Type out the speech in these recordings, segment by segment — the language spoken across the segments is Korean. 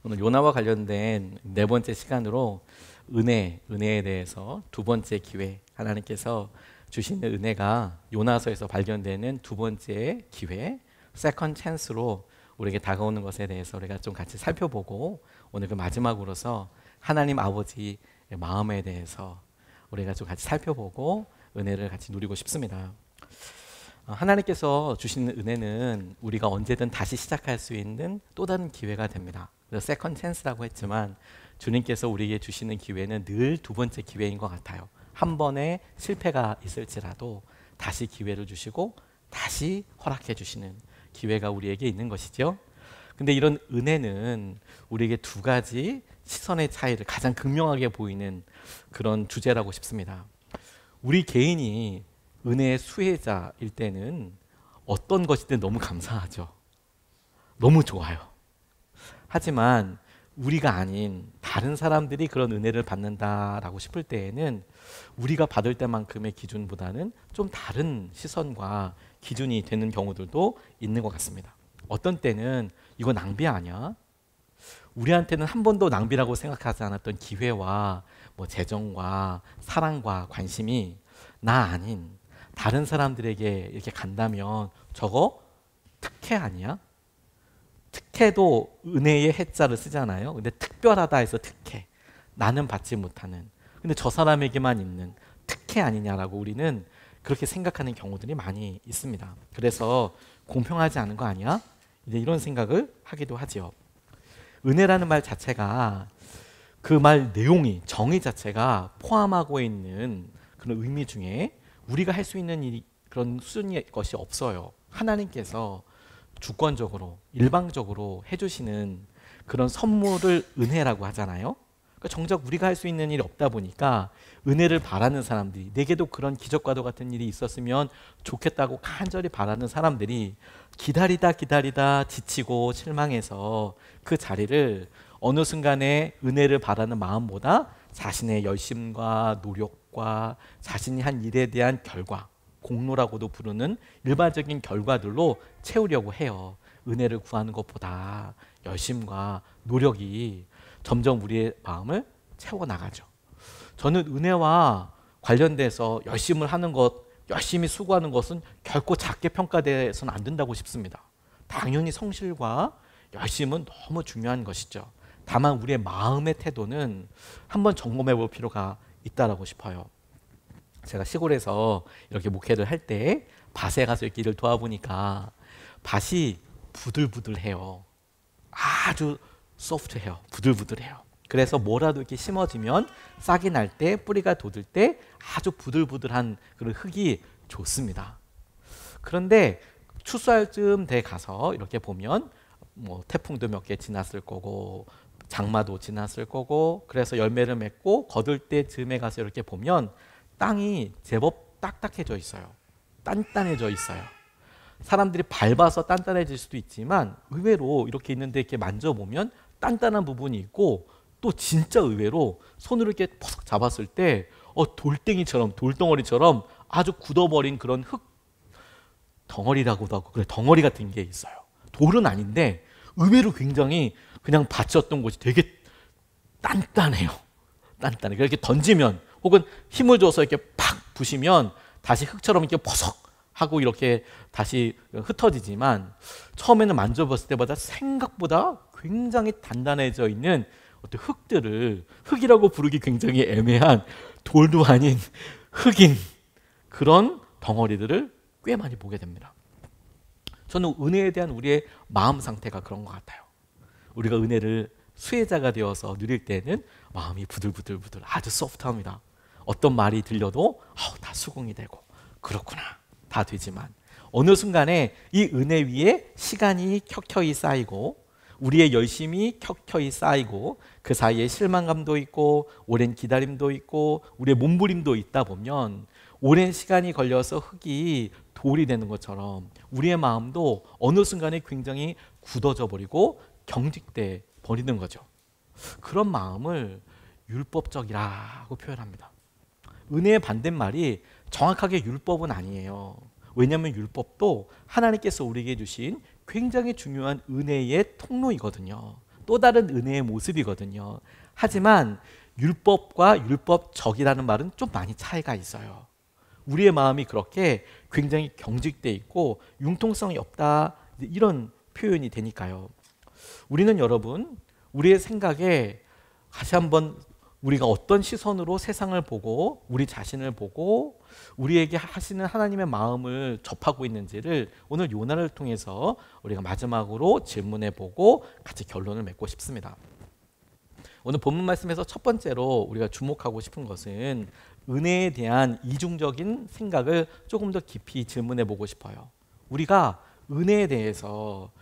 오늘 요나와 관련된 네 번째 시간으로 은혜에 대해서 두 번째 기회, 하나님께서 주시는 은혜가 요나서에서 발견되는 두 번째 기회, 세컨 찬스로 우리에게 다가오는 것에 대해서 우리가 좀 같이 살펴보고, 오늘 그 마지막으로서 하나님 아버지의 마음에 대해서 우리가 좀 같이 살펴보고 은혜를 같이 누리고 싶습니다. 하나님께서 주시는 은혜는 우리가 언제든 다시 시작할 수 있는 또 다른 기회가 됩니다. 그래서 세컨 찬스라고 했지만 주님께서 우리에게 주시는 기회는 늘 두 번째 기회인 것 같아요. 한 번의 실패가 있을지라도 다시 기회를 주시고 다시 허락해 주시는 기회가 우리에게 있는 것이죠. 근데 이런 은혜는 우리에게 두 가지 시선의 차이를 가장 극명하게 보이는 그런 주제라고 싶습니다. 우리 개인이 은혜의 수혜자일 때는 어떤 것이든 너무 감사하죠. 너무 좋아요. 하지만 우리가 아닌 다른 사람들이 그런 은혜를 받는다라고 싶을 때에는 우리가 받을 때만큼의 기준보다는 좀 다른 시선과 기준이 되는 경우들도 있는 것 같습니다. 어떤 때는 이거 낭비 아니야? 우리한테는 한 번도 낭비라고 생각하지 않았던 기회와 재정과 사랑과 관심이 나 아닌 다른 사람들에게 이렇게 간다면 저거 특혜 아니야? 특혜도 은혜의 해자를 쓰잖아요. 근데 특별하다 해서 특혜, 나는 받지 못하는, 근데 저 사람에게만 있는 특혜 아니냐라고 우리는 그렇게 생각하는 경우들이 많이 있습니다. 그래서 공평하지 않은 거 아니야? 이제 이런 생각을 하기도 하지요. 은혜라는 말 자체가, 그 말 내용이, 정의 자체가 포함하고 있는 그런 의미 중에 우리가 할 수 있는 일이 그런 수준의 것이 없어요. 하나님께서 주권적으로 일방적으로 해주시는 그런 선물을 은혜라고 하잖아요. 그러니까 정작 우리가 할 수 있는 일이 없다 보니까 은혜를 바라는 사람들이, 내게도 그런 기적과도 같은 일이 있었으면 좋겠다고 간절히 바라는 사람들이 기다리다 지치고 실망해서 그 자리를 어느 순간에 은혜를 바라는 마음보다 자신의 열심과 노력과 자신이 한 일에 대한 결과, 공로라고도 부르는 일반적인 결과들로 채우려고 해요. 은혜를 구하는 것보다 열심과 노력이 점점 우리의 마음을 채워나가죠. 저는 은혜와 관련돼서 열심을 하는 것, 열심히 수고하는 것은 결코 작게 평가돼서는 안 된다고 싶습니다. 당연히 성실과 열심은 너무 중요한 것이죠. 다만 우리의 마음의 태도는 한번 점검해 볼 필요가 있다고 싶어요. 제가 시골에서 이렇게 목회를 할 때 밭에 가서 이렇게 일을 도와보니까 밭이 부들부들해요. 아주 소프트해요. 부들부들해요. 그래서 뭐라도 이렇게 심어지면 싹이 날 때, 뿌리가 돋을 때 아주 부들부들한 그런 흙이 좋습니다. 그런데 추수할 즈음 돼 가서 이렇게 보면 태풍도 몇 개 지났을 거고 장마도 지났을 거고, 그래서 열매를 맺고 거둘 때 즈음에 가서 이렇게 보면 땅이 제법 딱딱해져 있어요. 단단해져 있어요. 사람들이 밟아서 단단해질 수도 있지만 의외로 이렇게 있는데 이렇게 만져보면 단단한 부분이 있고, 또 진짜 의외로 손으로 이렇게 퍼석 잡았을 때 돌덩이처럼, 돌덩어리처럼 아주 굳어버린 그런 흙 덩어리라고도 하고, 그래, 덩어리 같은 게 있어요. 돌은 아닌데 의외로 굉장히 그냥 밭이었던 곳이 되게 단단해요. 단단해. 이렇게 던지면 혹은 힘을 줘서 이렇게 팍 부시면 다시 흙처럼 이렇게 퍼석 하고 이렇게 다시 흩어지지만, 처음에는 만져봤을 때보다 생각보다 굉장히 단단해져 있는 어떤 흙이라고 부르기 굉장히 애매한, 돌도 아닌 흙인 그런 덩어리들을 꽤 많이 보게 됩니다. 저는 은혜에 대한 우리의 마음 상태가 그런 것 같아요. 우리가 은혜를 수혜자가 되어서 누릴 때는 마음이 부들부들 아주 소프트합니다. 어떤 말이 들려도 다 수긍이 되고 그렇구나, 다 되지만 어느 순간에 이 은혜 위에 시간이 켜켜이 쌓이고 우리의 열심이 켜켜이 쌓이고 그 사이에 실망감도 있고 오랜 기다림도 있고 우리의 몸부림도 있다 보면 오랜 시간이 걸려서 흙이 돌이 되는 것처럼 우리의 마음도 어느 순간에 굉장히 굳어져 버리고 경직돼 버리는 거죠. 그런 마음을 율법적이라고 표현합니다. 은혜의 반대말이 정확하게 율법은 아니에요. 왜냐하면 율법도 하나님께서 우리에게 주신 굉장히 중요한 은혜의 통로이거든요. 또 다른 은혜의 모습이거든요. 하지만 율법과 율법적이라는 말은 좀 많이 차이가 있어요. 우리의 마음이 그렇게 굉장히 경직돼 있고 융통성이 없다, 이런 표현이 되니까요. 우리는 여러분, 우리의 생각에 다시 한번 우리가 어떤 시선으로 세상을 보고 우리 자신을 보고 우리에게 하시는 하나님의 마음을 접하고 있는지를 오늘 요나를 통해서 우리가 마지막으로 질문해 보고 같이 결론을 맺고 싶습니다. 오늘 본문 말씀에서 첫 번째로 우리가 주목하고 싶은 것은 은혜에 대한 이중적인 생각을 조금 더 깊이 질문해 보고 싶어요. 우리가 은혜에 대해서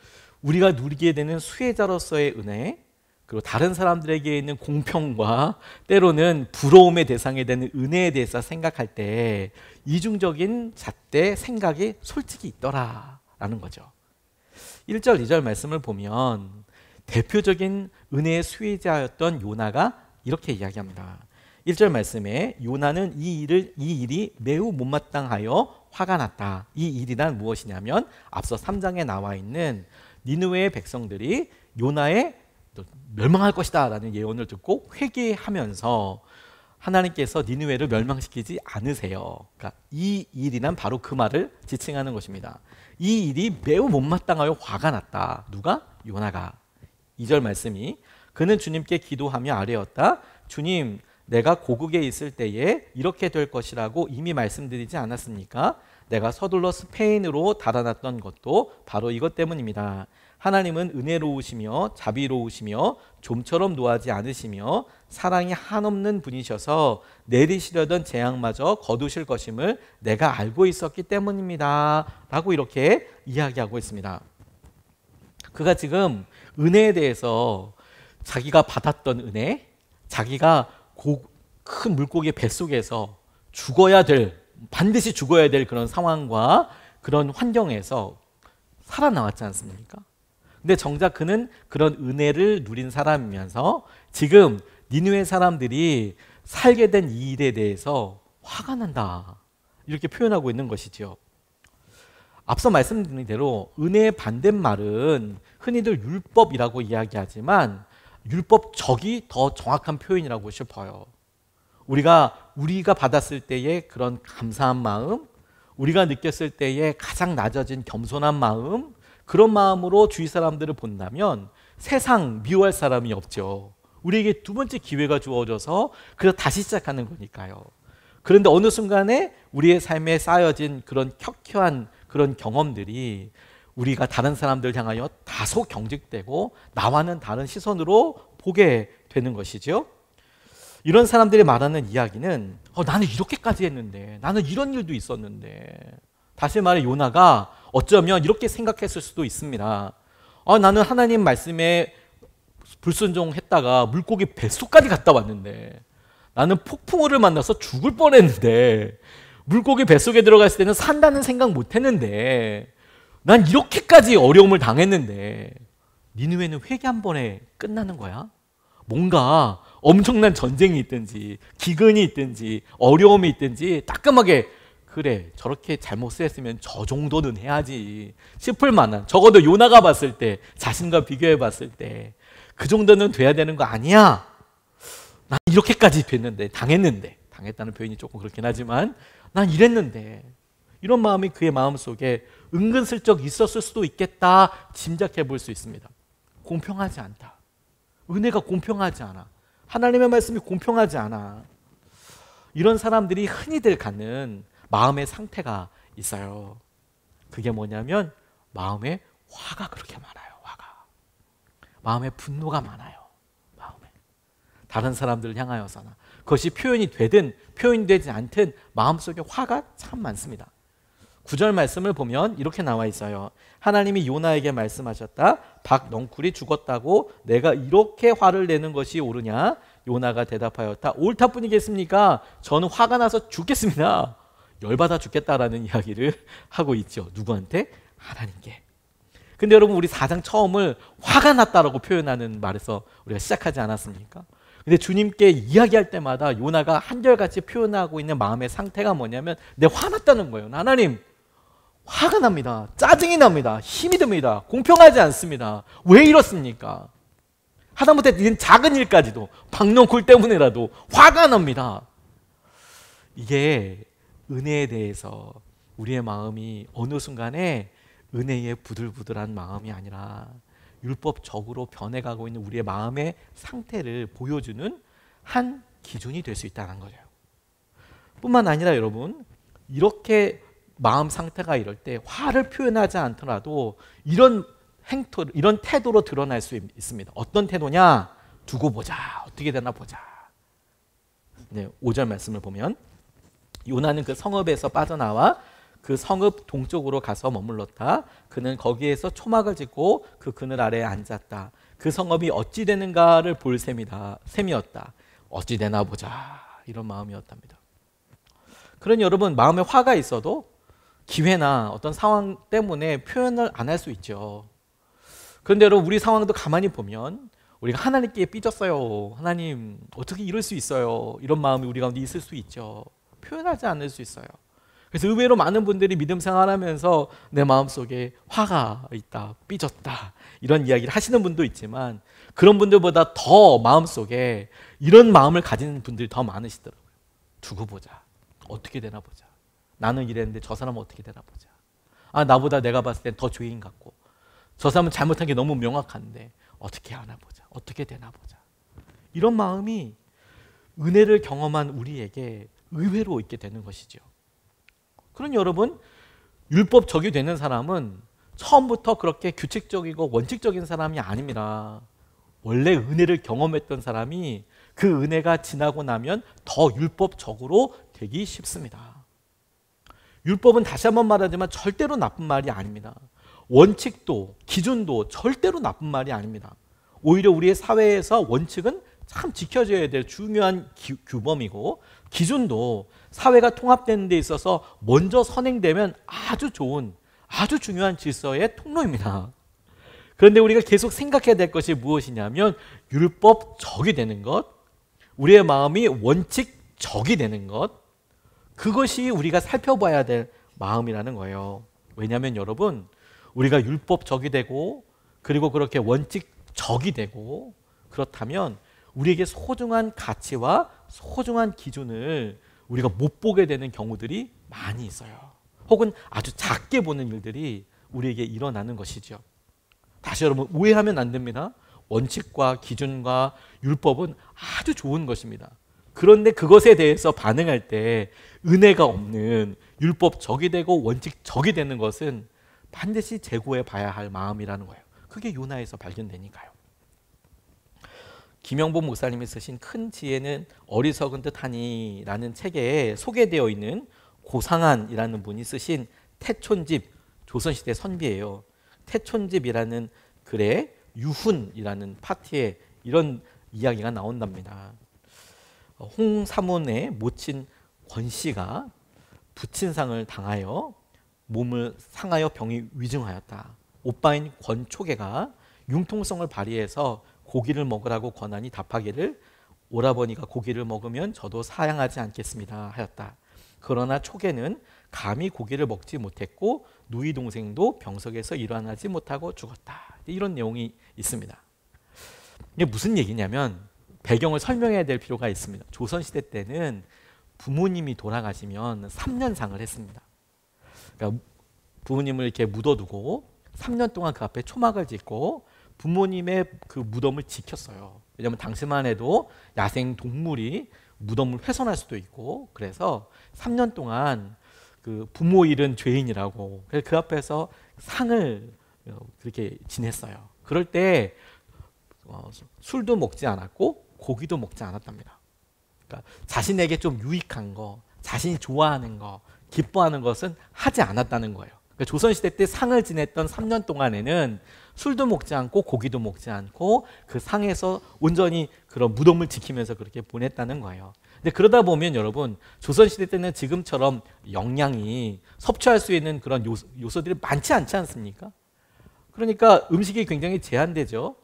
우리가 누리게 되는 수혜자로서의 은혜, 그리고 다른 사람들에게 있는 공평과 때로는 부러움의 대상이 되는 은혜에 대해서 생각할 때 이중적인 잣대 생각이 솔직히 있더라라는 거죠. 1절, 2절 말씀을 보면 대표적인 은혜의 수혜자였던 요나가 이렇게 이야기합니다. 1절 말씀에 요나는 이 일이 매우 못마땅하여 화가 났다. 이 일이란 무엇이냐면 앞서 3장에 나와 있는 니느웨의 백성들이 요나의 멸망할 것이다 라는 예언을 듣고 회개하면서 하나님께서 니느웨를 멸망시키지 않으세요. 그러니까 이 일이란 바로 그 말을 지칭하는 것입니다. 이 일이 매우 못마땅하여 화가 났다. 누가? 요나가. 2절 말씀이 그는 주님께 기도하며 아뢰었다. 주님, 내가 고국에 있을 때에 이렇게 될 것이라고 이미 말씀드리지 않았습니까? 내가 서둘러 스페인으로 달아났던 것도 바로 이것 때문입니다. 하나님은 은혜로우시며 자비로우시며 좀처럼 노하지 않으시며 사랑이 한없는 분이셔서 내리시려던 재앙마저 거두실 것임을 내가 알고 있었기 때문입니다. 라고 이렇게 이야기하고 있습니다. 그가 지금 은혜에 대해서 자기가 받았던 은혜, 자기가 큰 물고기 뱃속에서 반드시 죽어야 될 그런 상황과 그런 환경에서 살아나왔지 않습니까? 근데 정작 그는 그런 은혜를 누린 사람이면서 지금 니느웨 사람들이 살게 된 이 일에 대해서 화가 난다, 이렇게 표현하고 있는 것이죠. 앞서 말씀드린 대로 은혜의 반대말은 흔히들 율법이라고 이야기하지만 율법적이 더 정확한 표현이라고 싶어요. 우리가 받았을 때의 그런 감사한 마음, 우리가 느꼈을 때의 가장 낮아진 겸손한 마음, 그런 마음으로 주위 사람들을 본다면 세상 미워할 사람이 없죠. 우리에게 두 번째 기회가 주어져서 그래서 다시 시작하는 거니까요. 그런데 어느 순간에 우리의 삶에 쌓여진 그런 켜켜한 그런 경험들이 우리가 다른 사람들을 향하여 다소 경직되고 나와는 다른 시선으로 보게 되는 것이죠. 이런 사람들이 말하는 이야기는 나는 이렇게까지 했는데, 나는 이런 일도 있었는데, 다시 말해 요나가 어쩌면 이렇게 생각했을 수도 있습니다. 나는 하나님 말씀에 불순종했다가 물고기 뱃속까지 갔다 왔는데, 나는 폭풍우를 만나서 죽을 뻔했는데, 물고기 뱃속에 들어갔을 때는 산다는 생각 못했는데, 난 이렇게까지 어려움을 당했는데, 니느웨는 회개 한 번에 끝나는 거야? 뭔가 엄청난 전쟁이 있든지 기근이 있든지 어려움이 있든지 따끔하게 그래 저렇게 잘못했으면 저 정도는 해야지 싶을 만한, 적어도 요나가 봤을 때, 자신과 비교해 봤을 때 그 정도는 돼야 되는 거 아니야? 난 이렇게까지 됐는데, 당했다는 표현이 조금 그렇긴 하지만 난 이랬는데, 이런 마음이 그의 마음속에 은근슬쩍 있었을 수도 있겠다 짐작해 볼 수 있습니다. 공평하지 않다. 은혜가 공평하지 않아. 하나님의 말씀이 공평하지 않아. 이런 사람들이 흔히들 갖는 마음의 상태가 있어요. 그게 뭐냐면 마음에 화가 그렇게 많아요. 마음에 분노가 많아요. 마음에 다른 사람들을 향하여서나 그것이 표현이 되든 표현되지 않든 마음속에 화가 참 많습니다. 9절 말씀을 보면 이렇게 나와 있어요. 하나님이 요나에게 말씀하셨다. 박 넝쿨이 죽었다고 내가 이렇게 화를 내는 것이 옳으냐? 요나가 대답하였다. 옳다 뿐이겠습니까? 저는 화가 나서 죽겠습니다. 열받아 죽겠다라는 이야기를 하고 있죠. 누구한테? 하나님께. 근데 여러분, 우리 4장 처음을 화가 났다라고 표현하는 말에서 우리가 시작하지 않았습니까? 근데 주님께 이야기할 때마다 요나가 한결같이 표현하고 있는 마음의 상태가 뭐냐면 내 화났다는 거예요. 하나님, 화가 납니다. 짜증이 납니다. 힘이 듭니다. 공평하지 않습니다. 왜 이렇습니까? 하다못해 이런 작은 일까지도 박넝쿨 때문에라도 화가 납니다. 이게 은혜에 대해서 우리의 마음이 어느 순간에 은혜의 부들부들한 마음이 아니라 율법적으로 변해가고 있는 우리의 마음의 상태를 보여주는 한 기준이 될 수 있다는 거죠. 뿐만 아니라 여러분, 이렇게 마음 상태가 이럴 때 화를 표현하지 않더라도 이런 이런 태도로 드러날 수 있습니다. 어떤 태도냐? 두고 보자. 어떻게 되나 보자. 네, 5절 말씀을 보면 요나는 그 성읍에서 빠져나와 그 성읍 동쪽으로 가서 머물렀다. 그는 거기에서 초막을 짓고 그 그늘 아래에 앉았다. 그 성읍이 어찌 되는가를 볼 셈이었다. 어찌 되나 보자. 이런 마음이었답니다. 그러니 여러분, 마음에 화가 있어도 기회나 어떤 상황 때문에 표현을 안 할 수 있죠. 그런데 여러분, 우리 상황도 가만히 보면 우리가 하나님께 삐졌어요. 하나님, 어떻게 이럴 수 있어요? 이런 마음이 우리 가운데 있을 수 있죠. 표현하지 않을 수 있어요. 그래서 의외로 많은 분들이 믿음 생활하면서 내 마음속에 화가 있다, 삐졌다, 이런 이야기를 하시는 분도 있지만 그런 분들보다 더 마음속에 이런 마음을 가지는 분들이 더 많으시더라고요. 두고 보자. 어떻게 되나 보자. 나는 이랬는데 저 사람은 어떻게 되나 보자. 아, 나보다 내가 봤을 땐 더 죄인 같고 저 사람은 잘못한 게 너무 명확한데 어떻게 하나 보자. 어떻게 되나 보자. 이런 마음이 은혜를 경험한 우리에게 의외로 있게 되는 것이죠. 그러니 여러분, 율법 적용되는 사람은 처음부터 그렇게 규칙적이고 원칙적인 사람이 아닙니다. 원래 은혜를 경험했던 사람이 그 은혜가 지나고 나면 더 율법적으로 되기 쉽습니다. 율법은 다시 한번 말하지만 절대로 나쁜 말이 아닙니다. 원칙도 기준도 절대로 나쁜 말이 아닙니다. 오히려 우리의 사회에서 원칙은 참 지켜져야 될 중요한 규범이고 기준도 사회가 통합되는 데 있어서 먼저 선행되면 아주 좋은, 아주 중요한 질서의 통로입니다. 그런데 우리가 계속 생각해야 될 것이 무엇이냐면 율법적이 되는 것, 우리의 마음이 원칙적이 되는 것, 그것이 우리가 살펴봐야 될 마음이라는 거예요. 왜냐하면 여러분, 우리가 율법적이 되고 그리고 그렇게 원칙적이 되고 그렇다면 우리에게 소중한 가치와 소중한 기준을 우리가 못 보게 되는 경우들이 많이 있어요. 혹은 아주 작게 보는 일들이 우리에게 일어나는 것이죠. 다시 여러분, 오해하면 안 됩니다. 원칙과 기준과 율법은 아주 좋은 것입니다. 그런데 그것에 대해서 반응할 때 은혜가 없는 율법적이 되고 원칙적이 되는 것은 반드시 재고해 봐야 할 마음이라는 거예요. 그게 요나에서 발견되니까요. 김영복 목사님이 쓰신 큰 지혜는 어리석은 듯하니 라는 책에 소개되어 있는 고상한이라는 분이 쓰신 태촌집, 조선시대 선비예요. 태촌집이라는 글에 유훈이라는 파트에 이런 이야기가 나온답니다. 홍사문의 모친 권씨가 부친상을 당하여 몸을 상하여 병이 위중하였다. 오빠인 권초계가 융통성을 발휘해서 고기를 먹으라고 권하니 답하기를 오라버니가 고기를 먹으면 저도 사양하지 않겠습니다 하였다. 그러나 초계는 감히 고기를 먹지 못했고 누이 동생도 병석에서 일어나지 못하고 죽었다. 이런 내용이 있습니다. 이게 무슨 얘기냐면 배경을 설명해야 될 필요가 있습니다. 조선시대 때는 부모님이 돌아가시면 3년상을 했습니다. 그러니까 부모님을 이렇게 묻어두고 3년 동안 그 앞에 초막을 짓고 부모님의 그 무덤을 지켰어요. 왜냐하면 당시만 해도 야생 동물이 무덤을 훼손할 수도 있고 그래서 3년 동안 그 부모 잃은 죄인이라고 그 앞에서 상을 그렇게 지냈어요. 그럴 때 술도 먹지 않았고 고기도 먹지 않았답니다. 그러니까 자신에게 좀 유익한 거, 자신이 좋아하는 거, 기뻐하는 것은 하지 않았다는 거예요. 그러니까 조선시대 때 상을 지냈던 3년 동안에는 술도 먹지 않고 고기도 먹지 않고 그 상에서 온전히 그런 무덤을 지키면서 그렇게 보냈다는 거예요. 근데 그러다 보면 여러분, 조선시대 때는 지금처럼 영양이 섭취할 수 있는 그런 요소들이 많지 않지 않습니까? 그러니까 음식이 굉장히 제한되죠.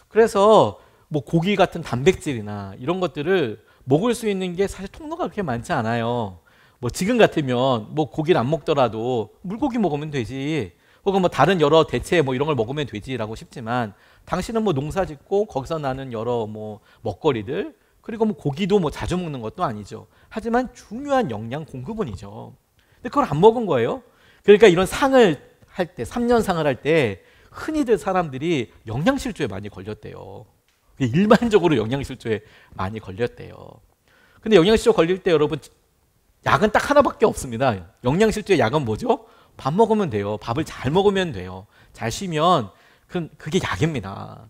그래서 뭐 고기 같은 단백질이나 이런 것들을 먹을 수 있는 게 사실 통로가 그렇게 많지 않아요. 뭐 지금 같으면 뭐 고기를 안 먹더라도 물고기 먹으면 되지, 혹은 뭐 다른 여러 대체 뭐 이런 걸 먹으면 되지라고 싶지만 당신은 뭐 농사 짓고 거기서 나는 여러 뭐 먹거리들, 그리고 뭐 고기도 뭐 자주 먹는 것도 아니죠. 하지만 중요한 영양 공급원이죠. 근데 그걸 안 먹은 거예요. 그러니까 이런 상을 할 때, 3년상을 할 때 흔히들 사람들이 영양실조에 많이 걸렸대요. 일반적으로 영양실조에 많이 걸렸대요. 근데 영양실조 걸릴 때 여러분, 약은 딱 하나밖에 없습니다. 영양실조의 약은 뭐죠? 밥 먹으면 돼요. 밥을 잘 먹으면 돼요. 잘 쉬면 그게 약입니다.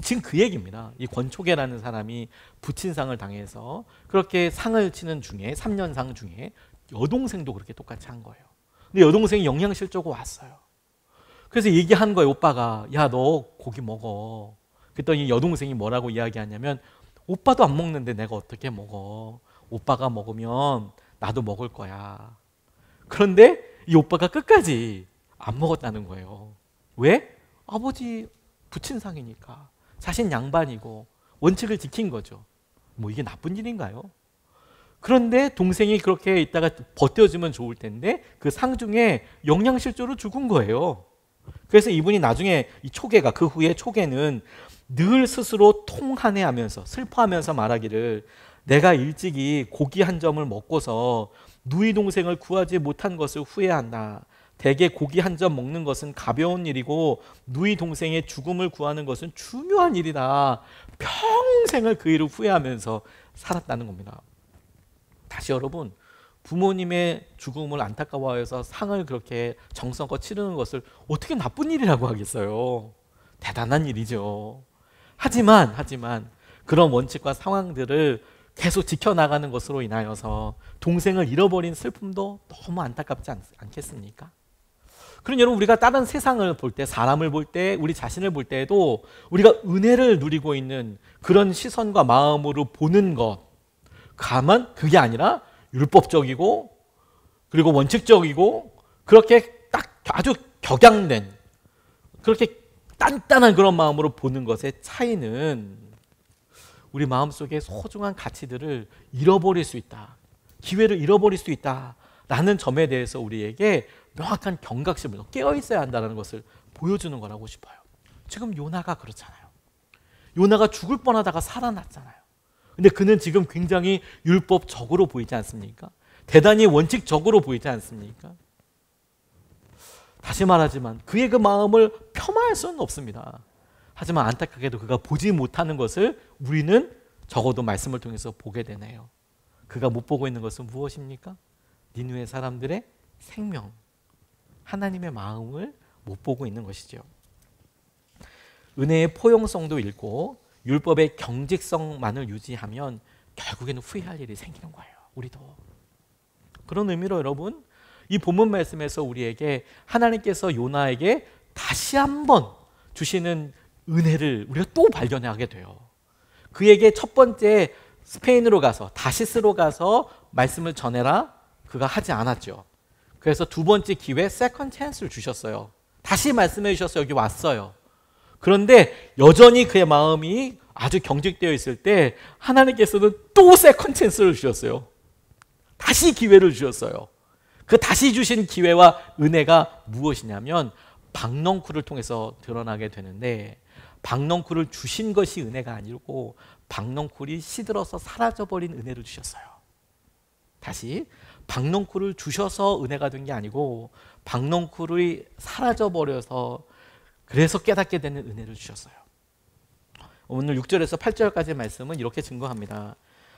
지금 그 얘기입니다. 이 권초계라는 사람이 부친상을 당해서 그렇게 상을 치는 중에 3년상 중에 여동생도 그렇게 똑같이 한 거예요. 근데 여동생이 영양실조가 왔어요. 그래서 얘기한 거예요. 오빠가 야, 너 고기 먹어. 그랬더니 여동생이 뭐라고 이야기하냐면 오빠도 안 먹는데 내가 어떻게 먹어. 오빠가 먹으면 나도 먹을 거야. 그런데 이 오빠가 끝까지 안 먹었다는 거예요. 왜? 아버지 부친상이니까. 자신 양반이고 원칙을 지킨 거죠. 뭐 이게 나쁜 일인가요? 그런데 동생이 그렇게 있다가 버텨주면 좋을 텐데 그 상 중에 영양실조로 죽은 거예요. 그래서 이분이 나중에 이 초계가, 그 후에 초계는 늘 스스로 통한해하면서 슬퍼하면서 말하기를 내가 일찍이 고기 한 점을 먹고서 누이 동생을 구하지 못한 것을 후회한다. 대개 고기 한 점 먹는 것은 가벼운 일이고 누이 동생의 죽음을 구하는 것은 중요한 일이다. 평생을 그 일을 후회하면서 살았다는 겁니다. 다시 여러분, 부모님의 죽음을 안타까워해서 상을 그렇게 정성껏 치르는 것을 어떻게 나쁜 일이라고 하겠어요? 대단한 일이죠. 하지만 그런 원칙과 상황들을 계속 지켜나가는 것으로 인하여서 동생을 잃어버린 슬픔도 너무 안타깝지 않겠습니까? 그럼 여러분, 우리가 다른 세상을 볼 때, 사람을 볼 때, 우리 자신을 볼 때에도 우리가 은혜를 누리고 있는 그런 시선과 마음으로 보는 것, 다만 그게 아니라 율법적이고 그리고 원칙적이고 그렇게 딱 아주 격양된 그렇게 단단한 그런 마음으로 보는 것의 차이는 우리 마음속에 소중한 가치들을 잃어버릴 수 있다. 기회를 잃어버릴 수 있다라는 점에 대해서 우리에게 명확한 경각심을 깨어 있어야 한다는 것을 보여주는 거라고 싶어요. 지금 요나가 그렇잖아요. 요나가 죽을 뻔하다가 살아났잖아요. 근데 그는 지금 굉장히 율법적으로 보이지 않습니까? 대단히 원칙적으로 보이지 않습니까? 다시 말하지만 그의 그 마음을 폄하할 수는 없습니다. 하지만 안타깝게도 그가 보지 못하는 것을 우리는 적어도 말씀을 통해서 보게 되네요. 그가 못 보고 있는 것은 무엇입니까? 니느웨 사람들의 생명, 하나님의 마음을 못 보고 있는 것이죠. 은혜의 포용성도 잃고 율법의 경직성만을 유지하면 결국에는 후회할 일이 생기는 거예요. 우리도. 그런 의미로 여러분, 이 본문 말씀에서 우리에게 하나님께서 요나에게 다시 한번 주시는 은혜를 우리가 또 발견하게 돼요. 그에게 첫 번째 스페인으로 가서, 다시스로 가서 말씀을 전해라, 그가 하지 않았죠. 그래서 두 번째 기회, 세컨드 찬스를 주셨어요. 다시 말씀해 주셔서 여기 왔어요. 그런데 여전히 그의 마음이 아주 경직되어 있을 때 하나님께서는 또 세컨드 찬스를 주셨어요. 다시 기회를 주셨어요. 그 다시 주신 기회와 은혜가 무엇이냐면 박넝쿨을 통해서 드러나게 되는데, 박넝쿨을 주신 것이 은혜가 아니고 박넝쿨이 시들어서 사라져버린 은혜를 주셨어요. 다시, 박넝쿨을 주셔서 은혜가 된 게 아니고 박넝쿨이 사라져버려서 그래서 깨닫게 되는 은혜를 주셨어요. 오늘 6절에서 8절까지 말씀은 이렇게 증거합니다.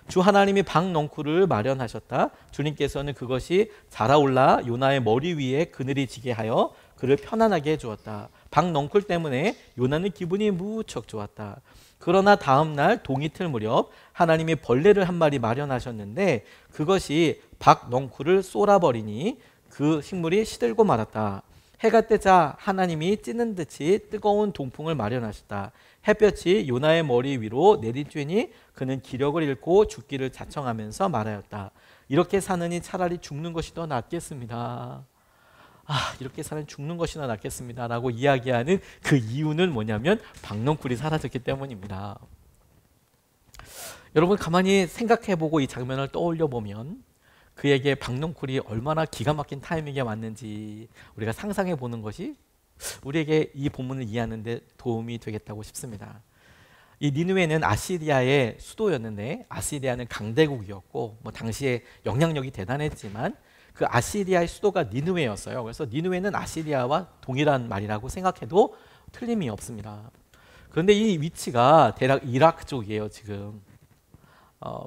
주 하나님이 박넝쿨을 마련하셨다. 주님께서는 그것이 자라올라 요나의 머리 위에 그늘이 지게 하여 그를 편안하게 해주었다. 박넝쿨 때문에 요나는 기분이 무척 좋았다. 그러나 다음 날 동이틀 무렵 하나님이 벌레를 한 마리 마련하셨는데 그것이 박넝쿨을 쏘라버리니 그 식물이 시들고 말았다. 해가 뜨자 하나님이 찌는 듯이 뜨거운 동풍을 마련하셨다. 햇볕이 요나의 머리 위로 내리쬐니 그는 기력을 잃고 죽기를 자청하면서 말하였다. 이렇게 사느니 차라리 죽는 것이 더 낫겠습니다. 이렇게 사는 죽는 것이 더 낫겠습니다 라고 이야기하는 그 이유는 뭐냐면 박넝쿨이 사라졌기 때문입니다. 여러분, 가만히 생각해보고 이 장면을 떠올려 보면 그에게 박넝쿨이 얼마나 기가 막힌 타이밍에 왔는지 우리가 상상해 보는 것이 우리에게 이 본문을 이해하는 데 도움이 되겠다고 싶습니다. 이 니느웨는 아시리아의 수도였는데 아시리아는 강대국이었고 당시에 영향력이 대단했지만 그 아시리아의 수도가 니느웨였어요. 그래서 니느웨는 아시리아와 동일한 말이라고 생각해도 틀림이 없습니다. 그런데 이 위치가 대략 이라크 쪽이에요, 지금.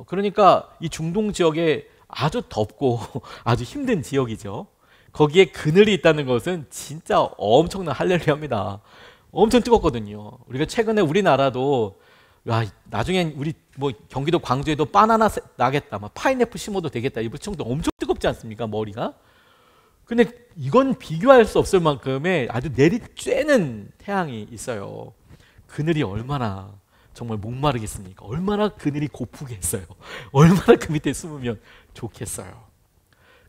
그러니까 이 중동 지역에 아주 덥고 아주 힘든 지역이죠. 거기에 그늘이 있다는 것은 진짜 엄청난 할렐루야입니다. 엄청 뜨겁거든요. 우리가 최근에 우리나라도 나중엔 우리 경기도 광주에도 바나나 나겠다, 파인애플 심어도 되겠다, 이 정도 엄청 뜨겁지 않습니까, 머리가? 근데 이건 비교할 수 없을 만큼의 아주 내리쬐는 태양이 있어요. 그늘이 얼마나 정말 목마르겠습니까? 얼마나 그늘이 고프겠어요. 얼마나 그 밑에 숨으면 좋겠어요.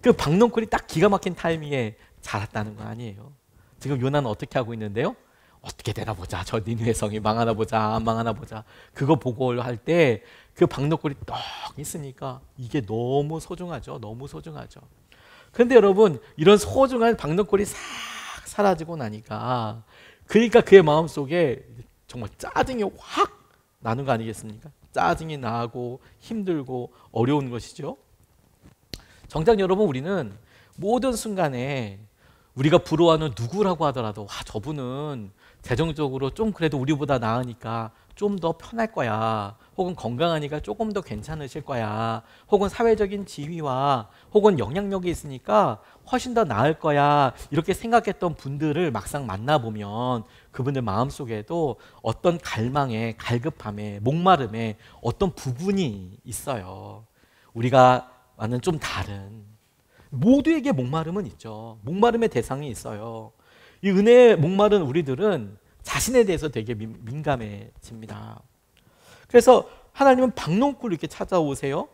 그 박넝쿨이 딱 기가 막힌 타이밍에 자랐다는 거 아니에요. 지금 요나는 어떻게 하고 있는데요? 어떻게 되나 보자, 저 니느웨 성이 망하나 보자, 안 망하나 보자, 그거 보고 할 때 그 박넝쿨이 떡 있으니까 이게 너무 소중하죠. 너무 소중하죠. 그런데 여러분, 이런 소중한 박넝쿨이 싹 사라지고 나니까 그러니까 그의 마음속에 정말 짜증이 확 나는 거 아니겠습니까? 짜증이 나고 힘들고 어려운 것이죠. 정작 여러분, 우리는 모든 순간에 우리가 부러워하는 누구라고 하더라도 저분은 재정적으로 좀 그래도 우리보다 나으니까 좀 더 편할 거야, 혹은 건강하니까 조금 더 괜찮으실 거야, 혹은 사회적인 지위와 혹은 영향력이 있으니까 훨씬 더 나을 거야, 이렇게 생각했던 분들을 막상 만나보면 그분들 마음속에도 어떤 갈망에, 갈급함에, 목마름에 어떤 부분이 있어요. 우리가와는 좀 다른, 모두에게 목마름은 있죠. 목마름의 대상이 있어요. 이 은혜에 목마른 우리들은 자신에 대해서 되게 민감해집니다. 그래서 하나님은 박넝쿨을 이렇게 찾아오세요.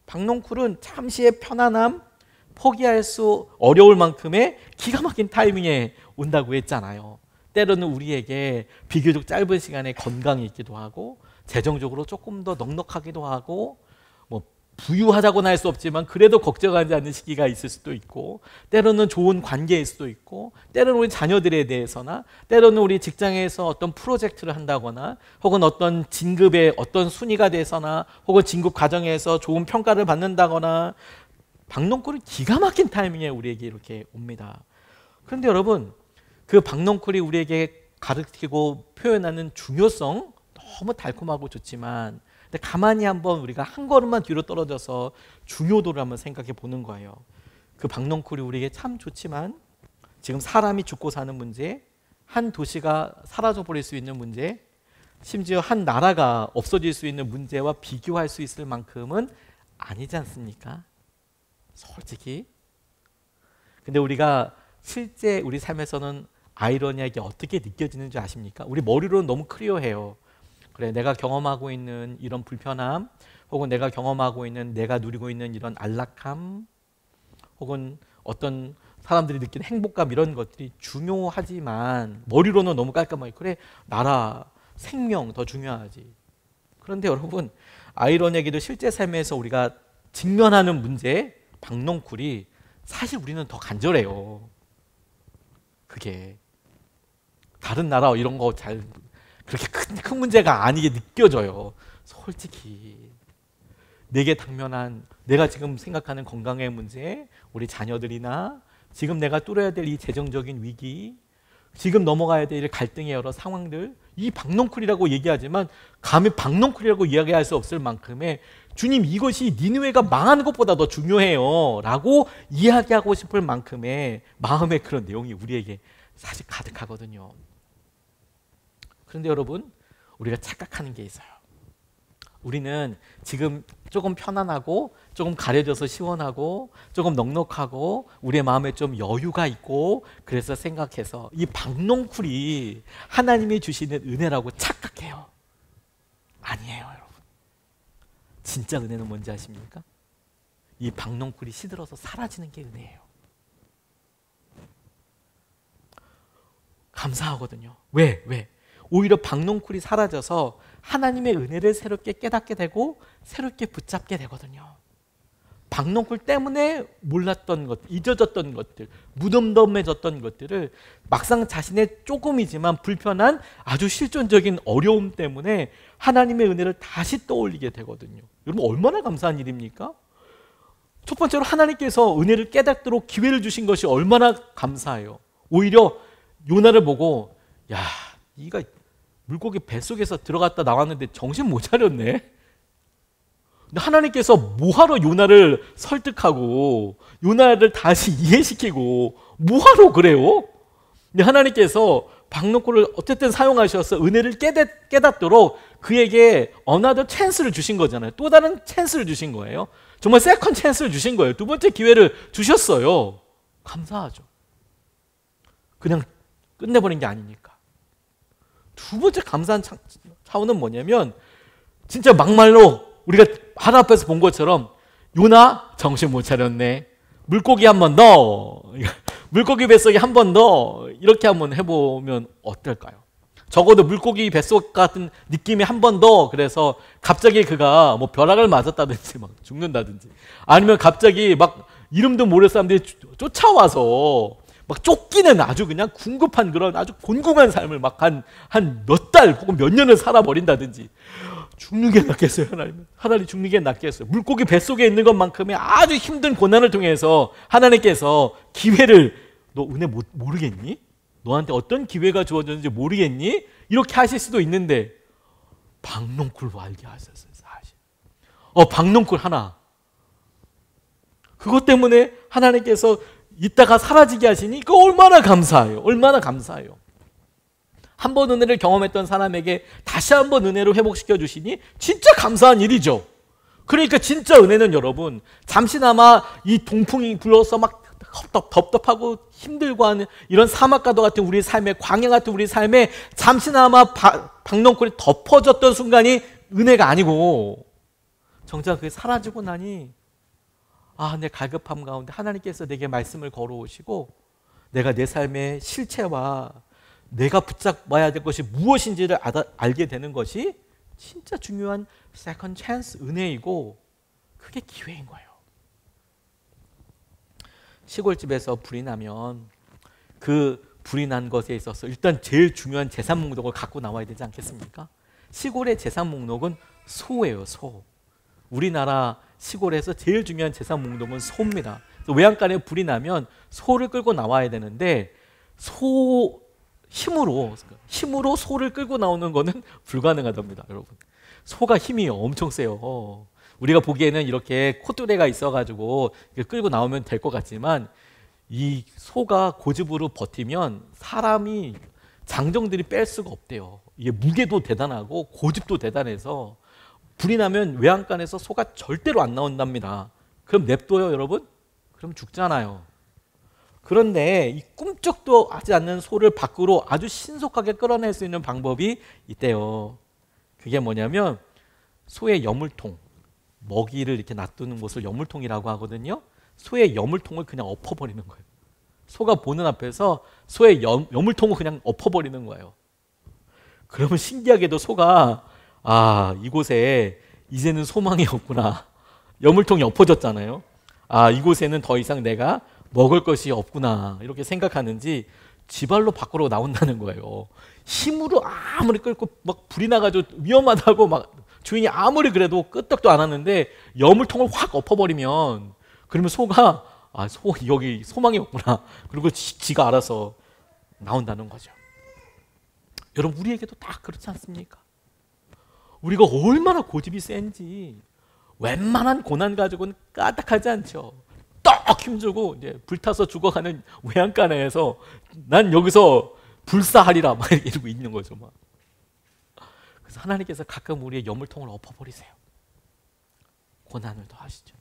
박넝쿨은 잠시의 편안함, 포기할 수 어려울 만큼의 기가 막힌 타이밍에 온다고 했잖아요. 때로는 우리에게 비교적 짧은 시간에 건강이 있기도 하고, 재정적으로 조금 더 넉넉하기도 하고, 부유하다고는 할 수 없지만 그래도 걱정하지 않는 시기가 있을 수도 있고, 때로는 좋은 관계일 수도 있고, 때로는 우리 자녀들에 대해서나, 때로는 우리 직장에서 어떤 프로젝트를 한다거나, 혹은 어떤 진급의 어떤 순위가 돼서나, 혹은 진급 과정에서 좋은 평가를 받는다거나, 박넝쿨은 기가 막힌 타이밍에 우리에게 이렇게 옵니다. 그런데 여러분, 그 박넝쿨이 우리에게 가르치고 표현하는 중요성, 너무 달콤하고 좋지만, 근데 가만히 한번 우리가 한 걸음만 뒤로 떨어져서 중요도를 한번 생각해 보는 거예요. 그 박넝쿨이 우리에게 참 좋지만 지금 사람이 죽고 사는 문제, 한 도시가 사라져 버릴 수 있는 문제, 심지어 한 나라가 없어질 수 있는 문제와 비교할 수 있을 만큼은 아니지 않습니까? 솔직히. 근데 우리가 실제 우리 삶에서는 아이러니하게 어떻게 느껴지는 줄 아십니까? 우리 머리로는 너무 클리어해요. 그래, 내가 경험하고 있는 이런 불편함, 혹은 내가 경험하고 있는, 내가 누리고 있는 이런 안락함, 혹은 어떤 사람들이 느끼는 행복감, 이런 것들이 중요하지만 머리로는 너무 깔끔하게, 그래, 나라, 생명 더 중요하지. 그런데 여러분, 아이러니하게도 실제 삶에서 우리가 직면하는 문제, 박넝쿨이 사실 우리는 더 간절해요. 그게 다른 나라 이런 거 잘 그렇게 큰 문제가 아니게 느껴져요. 솔직히 내게 당면한, 내가 지금 생각하는 건강의 문제, 우리 자녀들이나 지금 내가 뚫어야 될 이 재정적인 위기, 지금 넘어가야 될 갈등의 여러 상황들, 이 박넝쿨이라고 얘기하지만 감히 박넝쿨이라고 이야기할 수 없을 만큼의, 주님 이것이 니느웨가 망하는 것보다 더 중요해요 라고 이야기하고 싶을 만큼의 마음의 그런 내용이 우리에게 사실 가득하거든요. 그런데 여러분, 우리가 착각하는 게 있어요. 우리는 지금 조금 편안하고, 조금 가려져서 시원하고, 조금 넉넉하고, 우리의 마음에 좀 여유가 있고, 그래서 생각해서 이 박넝쿨이 하나님이 주시는 은혜라고 착각해요. 아니에요, 여러분. 진짜 은혜는 뭔지 아십니까? 이 박넝쿨이 시들어서 사라지는 게 은혜예요. 감사하거든요. 왜? 오히려 박넝쿨이 사라져서 하나님의 은혜를 새롭게 깨닫게 되고 새롭게 붙잡게 되거든요. 박농쿨 때문에 몰랐던 것, 잊어졌던 것들, 무덤덤해졌던 것들을 막상 자신의 조금이지만 불편한 아주 실존적인 어려움 때문에 하나님의 은혜를 다시 떠올리게 되거든요. 여러분 얼마나 감사한 일입니까? 첫 번째로 하나님께서 은혜를 깨닫도록 기회를 주신 것이 얼마나 감사해요. 오히려 요나를 보고 야, 네가 물고기 뱃속에서 들어갔다 나왔는데 정신 못 차렸네. 근데 하나님께서 뭐하러 요나를 설득하고 요나를 다시 이해시키고 뭐하러 그래요? 근데 하나님께서 박농쿨을 어쨌든 사용하셔서 은혜를 깨닫도록 그에게 another chance를 주신 거잖아요. 또 다른 찬스를 주신 거예요. 정말 세컨 찬스를 주신 거예요. 두 번째 기회를 주셨어요. 감사하죠. 그냥 끝내버린 게 아니니까. 두 번째 감사한 차원은 뭐냐면 진짜 막말로 우리가 하나 앞에서 본 것처럼 요나 정신 못 차렸네. 물고기 한 번 더. 물고기 뱃속에 한 번 더. 이렇게 한번 해보면 어떨까요? 적어도 물고기 뱃속 같은 느낌이 한 번 더. 그래서 갑자기 그가 뭐 벼락을 맞았다든지 막 죽는다든지 아니면 갑자기 막 이름도 모를 사람들이 쫓아와서 막 쫓기는 아주 그냥 궁급한 그런 아주 곤궁한 삶을 막 한 몇 달 혹은 몇 년을 살아버린다든지 죽는 게 낫겠어요. 하나님 죽는 게 낫겠어요. 물고기 뱃속에 있는 것만큼의 아주 힘든 고난을 통해서 하나님께서 기회를 너 은혜 모르겠니? 너한테 어떤 기회가 주어졌는지 모르겠니? 이렇게 하실 수도 있는데 박농쿨로 알게 하셨어요. 사실 박농쿨 하나 그것 때문에 하나님께서 이따가 사라지게 하시니 그 얼마나 감사해요. 얼마나 감사해요. 한 번 은혜를 경험했던 사람에게 다시 한 번 은혜로 회복시켜 주시니 진짜 감사한 일이죠. 그러니까 진짜 은혜는 여러분 잠시나마 이 동풍이 불어서 막 덥덥하고 힘들고 하는 이런 사막과도 같은 우리 삶에 광야 같은 우리 삶에 잠시나마 박농쿨이 덮어졌던 순간이 은혜가 아니고 정작 그게 사라지고 나니 내 갈급함 가운데 하나님께서 내게 말씀을 걸어오시고 내가 내 삶의 실체와 내가 붙잡아야 될 것이 무엇인지를 알게 되는 것이 진짜 중요한 세컨 찬스 은혜이고 그게 기회인 거예요. 시골집에서 불이 나면 그 불이 난 것에 있어서 일단 제일 중요한 재산 목록을 갖고 나와야 되지 않겠습니까? 시골의 재산 목록은 소예요. 소. 우리나라 시골에서 제일 중요한 재산 목록은 소입니다. 외양간에 불이 나면 소를 끌고 나와야 되는데 힘으로 소를 끌고 나오는 거는 불가능하답니다. 여러분 소가 힘이 엄청 세요. 우리가 보기에는 이렇게 콧뚜레가 있어가지고 끌고 나오면 될 것 같지만 이 소가 고집으로 버티면 사람이 장정들이 뺄 수가 없대요. 이게 무게도 대단하고 고집도 대단해서 불이 나면 외양간에서 소가 절대로 안 나온답니다. 그럼 냅둬요 여러분? 그럼 죽잖아요. 그런데 이 꿈쩍도 하지 않는 소를 밖으로 아주 신속하게 끌어낼 수 있는 방법이 있대요. 그게 뭐냐면 소의 여물통, 먹이를 이렇게 놔두는 곳을 여물통이라고 하거든요. 소의 여물통을 그냥 엎어버리는 거예요. 소가 보는 앞에서 소의 여물통을 그냥 엎어버리는 거예요. 그러면 신기하게도 소가 이곳에 이제는 소망이 없구나. 여물통이 엎어졌잖아요. 이곳에는 더 이상 내가 먹을 것이 없구나 이렇게 생각하는지 지발로 밖으로 나온다는 거예요. 힘으로 아무리 끌고 막 불이 나가지고 위험하다고 막 주인이 아무리 그래도 끄떡도 안 하는데 여물통을 확 엎어버리면 그러면 소가 여기 소망이 없구나 그리고 지가 알아서 나온다는 거죠. 여러분 우리에게도 다 그렇지 않습니까? 우리가 얼마나 고집이 센지 웬만한 고난 가지고는 까딱하지 않죠. 떡 힘주고 이제 불타서 죽어가는 외양간에서 난 여기서 불사하리라 막 이러고 있는 거죠. 막. 그래서 하나님께서 가끔 우리의 여물통을 엎어버리세요. 고난을 더하시죠.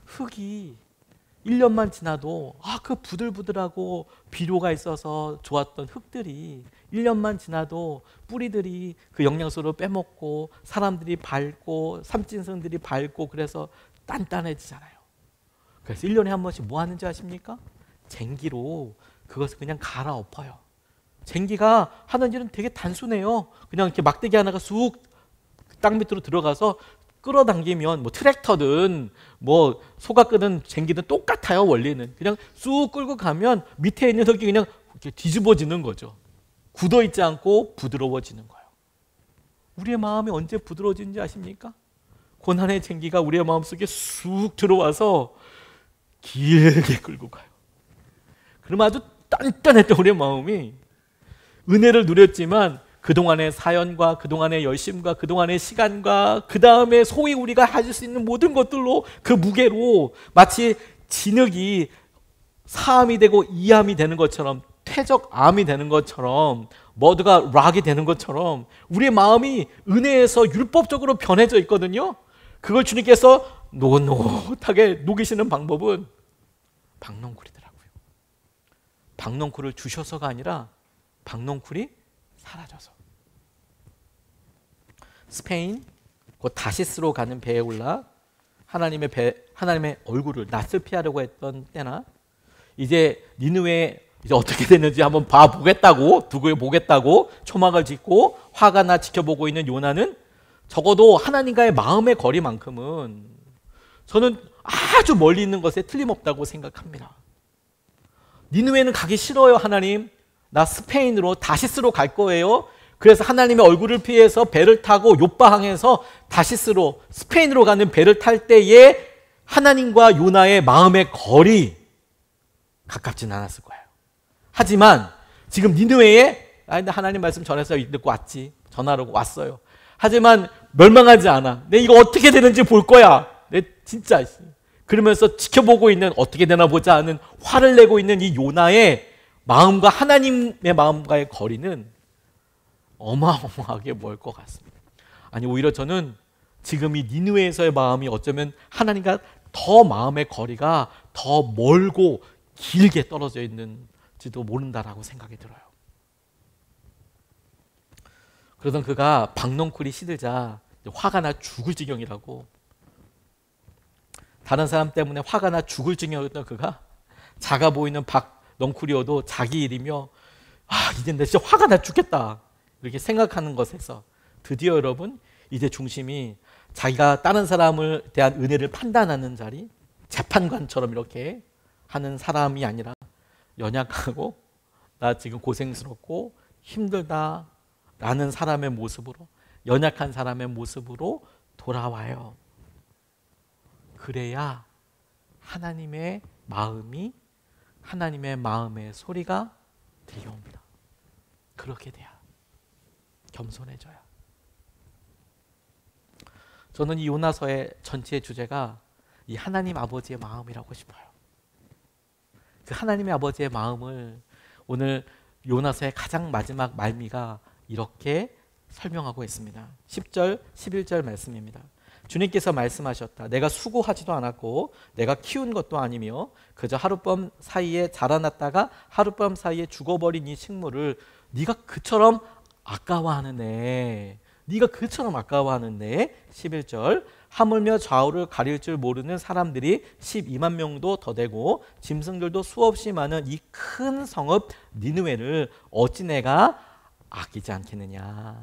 흙이 1년만 지나도 그 부들부들하고 비료가 있어서 좋았던 흙들이 1년만 지나도 뿌리들이 그 영양소를 빼먹고 사람들이 밟고 삼진성들이 밟고 그래서 단단해지잖아요. 그래서 1년에 한 번씩 뭐 하는지 아십니까? 쟁기로 그것을 그냥 갈아엎어요. 쟁기가 하는 일은 되게 단순해요. 그냥 이렇게 막대기 하나가 쑥 땅 밑으로 들어가서 끌어당기면 뭐 트랙터든 뭐 소가 끄는 쟁기든 똑같아요. 원리는 그냥 쑥 끌고 가면 밑에 있는 흙이 그냥 이렇게 뒤집어지는 거죠. 굳어 있지 않고 부드러워지는 거예요. 우리의 마음이 언제 부드러워지는지 아십니까? 고난의 쟁기가 우리의 마음속에 쑥 들어와서 길게 끌고 가요. 그럼 아주 단단했던 우리의 마음이 은혜를 누렸지만 그동안의 사연과 그동안의 열심과 그동안의 시간과 그 다음에 소위 우리가 가질 수 있는 모든 것들로 그 무게로 마치 진흙이 사암이 되고 이암이 되는 것처럼, 퇴적암이 되는 것처럼, 머드가 락이 되는 것처럼 우리의 마음이 은혜에서 율법적으로 변해져 있거든요. 그걸 주님께서 노릇노릇하게 녹이시는 방법은 박넝쿨이더라고요. 박넝쿨을 주셔서가 아니라 박넝쿨이 사라져서. 스페인 곧 다시스로 가는 배에 올라 하나님의 얼굴을 낯을 피하려고 했던 때나, 이제 니느웨에 이제 어떻게 됐는지 한번 봐보겠다고, 두고 보겠다고 초막을 짓고 화가 나 지켜보고 있는 요나는 적어도 하나님과의 마음의 거리만큼은 저는 아주 멀리 있는 것에 틀림없다고 생각합니다. 니느웨는 가기 싫어요. 하나님, 나 스페인으로 다시스로 갈 거예요. 그래서 하나님의 얼굴을 피해서 배를 타고 욥바항에서 다시스로 스페인으로 가는 배를 탈 때에 하나님과 요나의 마음의 거리 가깝진 않았을 거예요. 하지만 지금 니느웨에 하나님 말씀 전해서 듣고 왔지, 전화로 왔어요. 하지만 멸망하지 않아. 내 이거 어떻게 되는지 볼 거야. 내 진짜 그러면서 지켜보고 있는, 어떻게 되나 보자 하는 화를 내고 있는 이 요나의 마음과 하나님의 마음과의 거리는 어마어마하게 멀 것 같습니다. 아니, 오히려 저는 지금 이 니느웨에서의 마음이 어쩌면 하나님과 더 마음의 거리가 더 멀고 길게 떨어져 있는지도 모른다라고 생각이 들어요. 그러던 그가 박넝쿨이 시들자 화가 나 죽을 지경이라고, 다른 사람 때문에 화가 나 죽을 지경이었던 그가 작아 보이는 박넝쿨이어도 자기 일이며 이제 내 진짜 화가 나 죽겠다 이렇게 생각하는 것에서 드디어 여러분, 이제 중심이 자기가 다른 사람을 대한 은혜를 판단하는 자리, 재판관처럼 이렇게 하는 사람이 아니라 연약하고 나 지금 고생스럽고 힘들다 라는 사람의 모습으로, 연약한 사람의 모습으로 돌아와요. 그래야 하나님의 마음이, 하나님의 마음의 소리가 들려옵니다. 그렇게 돼야 겸손해져야. 저는 이 요나서의 전체의 주제가 이 하나님 아버지의 마음이라고 싶어요. 그 하나님의 아버지의 마음을 오늘 요나서의 가장 마지막 말미가 이렇게 설명하고 있습니다. 10절, 11절 말씀입니다. 주님께서 말씀하셨다. 내가 수고하지도 않았고 내가 키운 것도 아니며 그저 하룻밤 사이에 자라났다가 하룻밤 사이에 죽어버린 이 식물을 네가 그처럼 아까워하느네. 네가 그처럼 아까워하는데. 11절, 하물며 좌우를 가릴 줄 모르는 사람들이 12만 명도 더 되고 짐승들도 수없이 많은 이 큰 성읍 니느웨를 어찌 내가 아끼지 않겠느냐,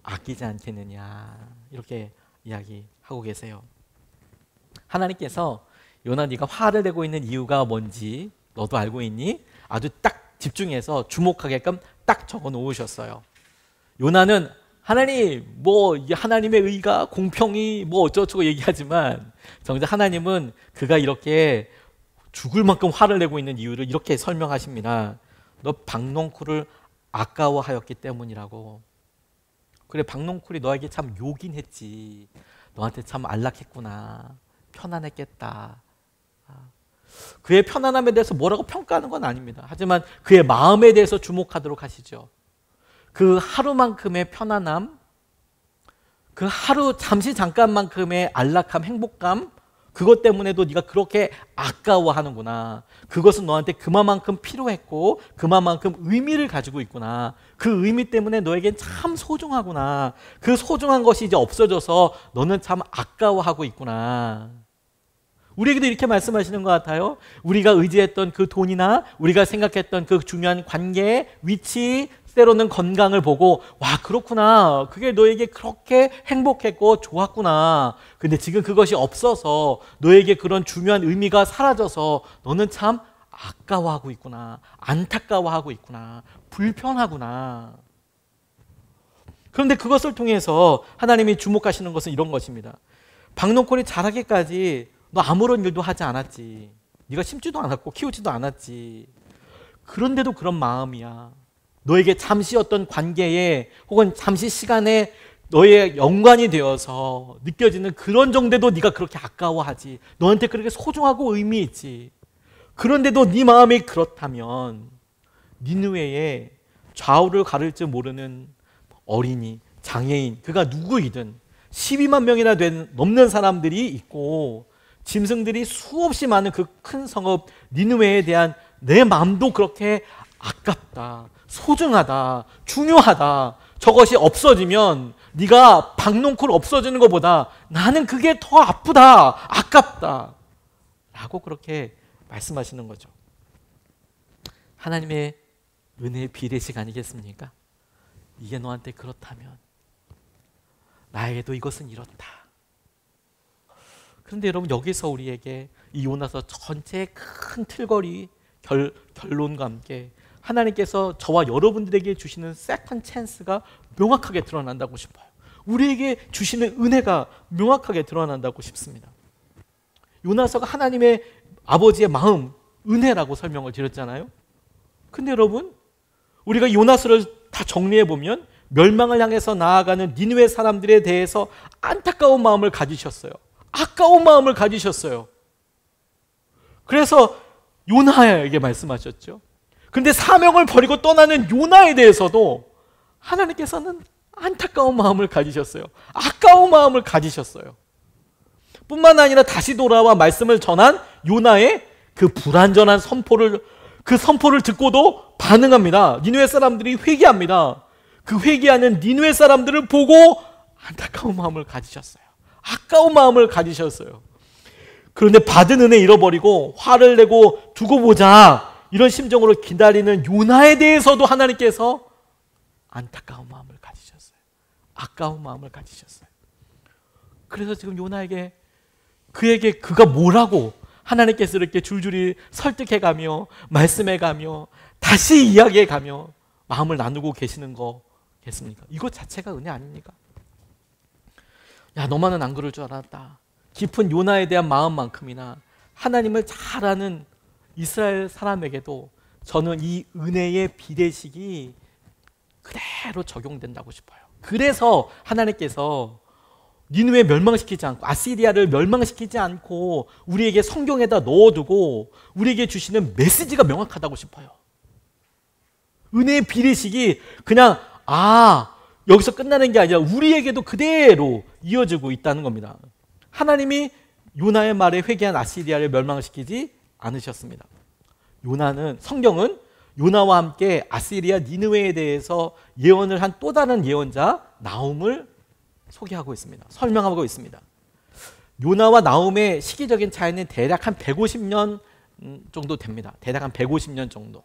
아끼지 않겠느냐, 이렇게 이야기하고 계세요. 하나님께서 요나, 네가 화를 내고 있는 이유가 뭔지 너도 알고 있니? 아주 딱 집중해서 주목하게끔 딱 적어 놓으셨어요. 요나는 하나님, 뭐 하나님의 의가 공평이 뭐 어쩌고저쩌고 얘기하지만 정작 하나님은 그가 이렇게 죽을 만큼 화를 내고 있는 이유를 이렇게 설명하십니다. 너 박넝쿨을 아까워하였기 때문이라고. 그래, 박넝쿨이 너에게 참 요긴 했지. 너한테 참 안락했구나. 편안했겠다. 그의 편안함에 대해서 뭐라고 평가하는 건 아닙니다. 하지만 그의 마음에 대해서 주목하도록 하시죠. 그 하루만큼의 편안함, 그 하루 잠시 잠깐만큼의 안락함, 행복감, 그것 때문에도 네가 그렇게 아까워하는구나. 그것은 너한테 그만큼 필요했고 그만큼 의미를 가지고 있구나. 그 의미 때문에 너에겐 참 소중하구나. 그 소중한 것이 이제 없어져서 너는 참 아까워하고 있구나. 우리에게도 이렇게 말씀하시는 것 같아요. 우리가 의지했던 그 돈이나 우리가 생각했던 그 중요한 관계, 위치, 때로는 건강을 보고 와 그렇구나, 그게 너에게 그렇게 행복했고 좋았구나, 근데 지금 그것이 없어서 너에게 그런 중요한 의미가 사라져서 너는 참 아까워하고 있구나, 안타까워하고 있구나, 불편하구나. 그런데 그것을 통해서 하나님이 주목하시는 것은 이런 것입니다. 박농콜이 자라기까지 너 아무런 일도 하지 않았지, 네가 심지도 않았고 키우지도 않았지, 그런데도 그런 마음이야. 너에게 잠시 어떤 관계에 혹은 잠시 시간에 너의 연관이 되어서 느껴지는 그런 정도도 네가 그렇게 아까워하지, 너한테 그렇게 소중하고 의미 있지. 그런데도 네 마음이 그렇다면 니느웨에 좌우를 가릴 줄 모르는 어린이, 장애인, 그가 누구이든 12만 명이나 넘는 사람들이 있고 짐승들이 수없이 많은 그 큰 성읍 니느웨에 대한 내 마음도 그렇게 아깝다, 소중하다, 중요하다. 저것이 없어지면 네가 박농쿨 없어지는 것보다 나는 그게 더 아프다, 아깝다 라고 그렇게 말씀하시는 거죠. 하나님의 은혜의 비례식 아니겠습니까? 이게 너한테 그렇다면 나에게도 이것은 이렇다. 그런데 여러분, 여기서 우리에게 이 요나서 전체의 큰 틀거리 결론과 함께 하나님께서 저와 여러분들에게 주시는 세컨 찬스가 명확하게 드러난다고 싶어요. 우리에게 주시는 은혜가 명확하게 드러난다고 싶습니다. 요나서가 하나님의 아버지의 마음, 은혜라고 설명을 드렸잖아요. 근데 여러분, 우리가 요나서를 다 정리해 보면 멸망을 향해서 나아가는 니느웨 사람들에 대해서 안타까운 마음을 가지셨어요. 아까운 마음을 가지셨어요. 그래서 요나에게 말씀하셨죠. 그런데 사명을 버리고 떠나는 요나에 대해서도 하나님께서는 안타까운 마음을 가지셨어요. 아까운 마음을 가지셨어요. 뿐만 아니라 다시 돌아와 말씀을 전한 요나의 그 불완전한 그 선포를 듣고도 반응합니다. 니느웨 사람들이 회개합니다. 그 회개하는 니느웨 사람들을 보고 안타까운 마음을 가지셨어요. 아까운 마음을 가지셨어요. 그런데 받은 은혜 잃어버리고 화를 내고 두고 보자 이런 심정으로 기다리는 요나에 대해서도 하나님께서 안타까운 마음을 가지셨어요. 아까운 마음을 가지셨어요. 그래서 지금 요나에게 그가 뭐라고 하나님께서 이렇게 줄줄이 설득해가며 말씀해가며 다시 이야기해가며 마음을 나누고 계시는 거겠습니까? 이것 자체가 은혜 아닙니까? 야, 너만은 안 그럴 줄 알았다. 깊은 요나에 대한 마음만큼이나 하나님을 잘 아는 이스라엘 사람에게도 저는 이 은혜의 비례식이 그대로 적용된다고 싶어요. 그래서 하나님께서 니느웨 멸망시키지 않고 아시리아를 멸망시키지 않고 우리에게 성경에다 넣어두고 우리에게 주시는 메시지가 명확하다고 싶어요. 은혜의 비례식이 그냥 여기서 끝나는 게 아니라 우리에게도 그대로 이어지고 있다는 겁니다. 하나님이 요나의 말에 회개한 아시리아를 멸망시키지 않으셨습니다. 성경은 요나와 함께 아시리아 니느웨에 대해서 예언을 한 또 다른 예언자 나훔을 소개하고 있습니다. 설명하고 있습니다. 요나와 나훔의 시기적인 차이는 대략 한 150년 정도 됩니다. 대략 한 150년 정도.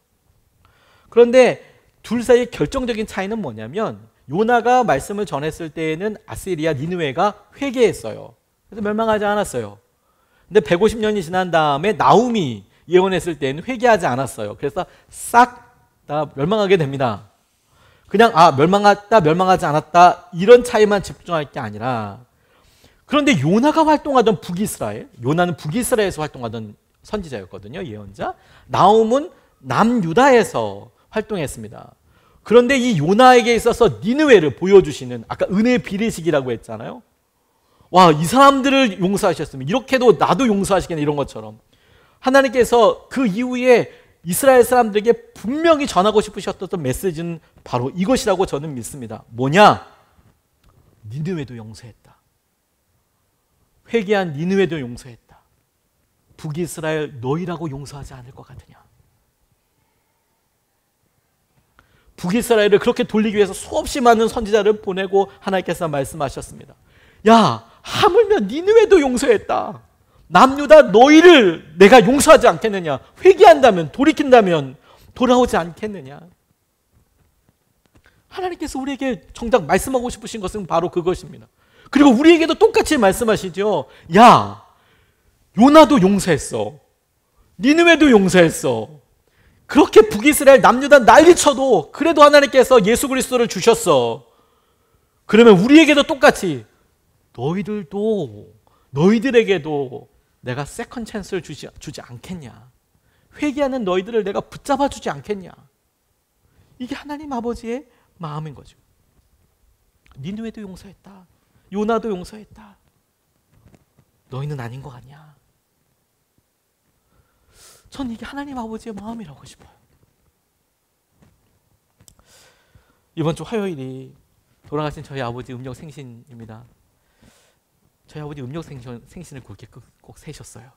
그런데 둘 사이의 결정적인 차이는 뭐냐면 요나가 말씀을 전했을 때에는 아시리아 니느웨가 회개했어요. 그래서 멸망하지 않았어요. 근데 150년이 지난 다음에 나훔이 예언했을 때는 회개하지 않았어요. 그래서 싹 다 멸망하게 됩니다. 그냥 멸망했다, 멸망하지 않았다 이런 차이만 집중할 게 아니라, 그런데 요나가 활동하던 북이스라엘, 요나는 북이스라엘에서 활동하던 선지자였거든요, 예언자. 나훔은 남유다에서 활동했습니다. 그런데 이 요나에게 있어서 니느웨를 보여주시는, 아까 은혜의 비례식이라고 했잖아요. 와, 이 사람들을 용서하셨으면 이렇게도 나도 용서하시겠네, 이런 것처럼 하나님께서 그 이후에 이스라엘 사람들에게 분명히 전하고 싶으셨던 메시지는 바로 이것이라고 저는 믿습니다. 뭐냐? 니느웨도 용서했다. 회개한 니느웨도 용서했다. 북이스라엘 너희라고 용서하지 않을 것 같으냐? 북이스라엘을 그렇게 돌리기 위해서 수없이 많은 선지자를 보내고 하나님께서 말씀하셨습니다. 야, 하물며 니느웨도 용서했다. 남유다 너희를 내가 용서하지 않겠느냐? 회개한다면, 돌이킨다면 돌아오지 않겠느냐? 하나님께서 우리에게 정작 말씀하고 싶으신 것은 바로 그것입니다. 그리고 우리에게도 똑같이 말씀하시죠. 야, 요나도 용서했어. 니느웨도 용서했어. 그렇게 북이스라엘 남유다 난리쳐도 그래도 하나님께서 예수 그리스도를 주셨어. 그러면 우리에게도 똑같이 너희들에게도 내가 세컨 찬스를 주지 않겠냐. 회개하는 너희들을 내가 붙잡아 주지 않겠냐. 이게 하나님 아버지의 마음인 거죠. 니느웨도 용서했다. 요나도 용서했다. 너희는 아닌 것 같냐. 전 이게 하나님 아버지의 마음이라고 싶어요. 이번 주 화요일이 돌아가신 저희 아버지 음력 생신입니다. 저희 아버지 음력 생신을 그렇게 꼭 세셨어요.